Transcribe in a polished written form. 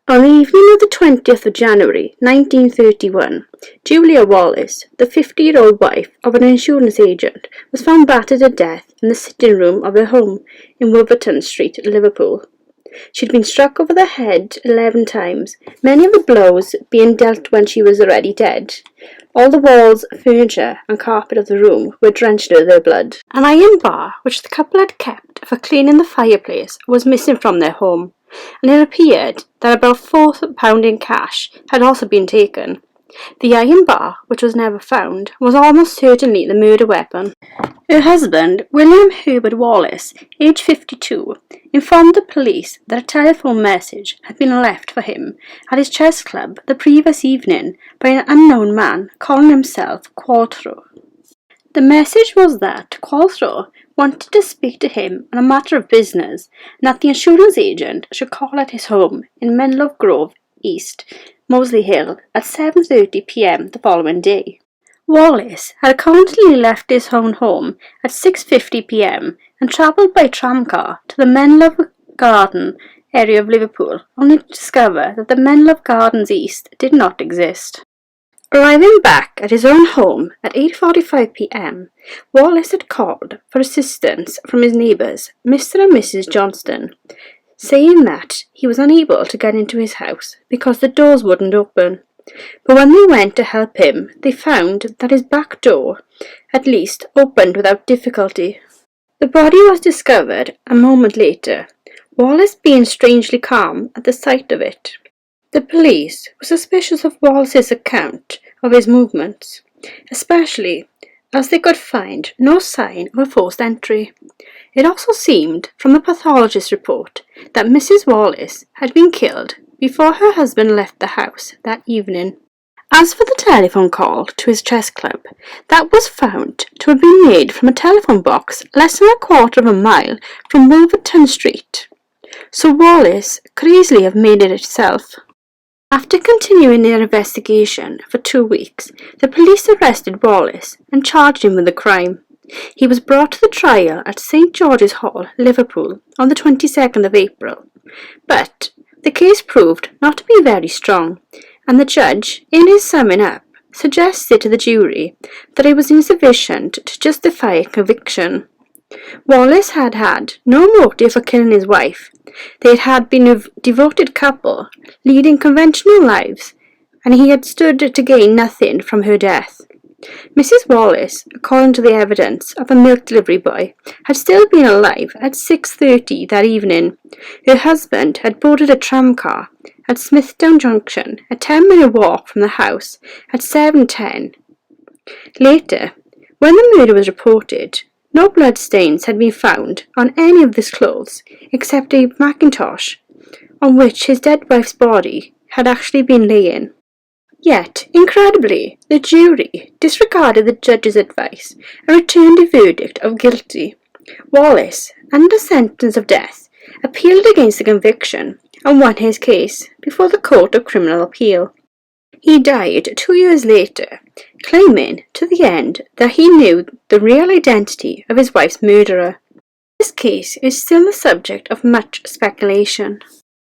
On the evening of the 20th of January 1931, Julia Wallace, the 50-year-old wife of an insurance agent, was found battered to death in the sitting room of her home in Wolverton Street, Liverpool. She had been struck over the head 11 times, many of the blows being dealt when she was already dead. All the walls, furniture and carpet of the room were drenched with her blood. An iron bar, which the couple had kept for cleaning the fireplace, was missing from their home, and it appeared that about £4 in cash had also been taken. The iron bar, which was never found, was almost certainly the murder weapon. Her husband, William Herbert Wallace, aged 52, informed the police that a telephone message had been left for him at his chess club the previous evening by an unknown man calling himself Qualtrough. The message was that Qualtrough wanted to speak to him on a matter of business, and that the insurance agent should call at his home in Menlove Grove East, Moseley Hill, at 7:30 p.m. the following day. Wallace had currently left his own home at 6:50 p.m. and travelled by tramcar to the Menlove Garden area of Liverpool, only to discover that the Menlove Gardens East did not exist. Arriving back at his own home at 8:45 p.m, Wallace had called for assistance from his neighbours, Mr. and Mrs. Johnston, saying that he was unable to get into his house because the doors wouldn't open. But when they went to help him, they found that his back door, at least, opened without difficulty. The body was discovered a moment later, Wallace being strangely calm at the sight of it. The police were suspicious of Wallace's account of his movements, especially as they could find no sign of a forced entry. It also seemed from the pathologist's report that Mrs. Wallace had been killed before her husband left the house that evening. As for the telephone call to his chess club, that was found to have been made from a telephone box less than a quarter of a mile from Wolverton Street, so Wallace could easily have made it himself. After continuing their investigation for 2 weeks, the police arrested Wallace and charged him with the crime. He was brought to the trial at St. George's Hall, Liverpool, on the 22nd of April, but the case proved not to be very strong, and the judge, in his summing up, suggested to the jury that it was insufficient to justify a conviction. Wallace had had no motive for killing his wife. They had been a devoted couple, leading conventional lives, and he had stood to gain nothing from her death. Mrs. Wallace, according to the evidence of a milk delivery boy, had still been alive at 6:30 that evening. Her husband had boarded a tramcar at Smithdown Junction, a 10-minute walk from the house, at 7:10. Later, when the murder was reported, no bloodstains had been found on any of his clothes except a mackintosh on which his dead wife's body had actually been laying. Yet, incredibly, the jury disregarded the judge's advice and returned a verdict of guilty. Wallace, under sentence of death, appealed against the conviction and won his case before the Court of Criminal Appeal. He died 2 years later, claiming to the end that he knew the real identity of his wife's murderer. This case is still the subject of much speculation.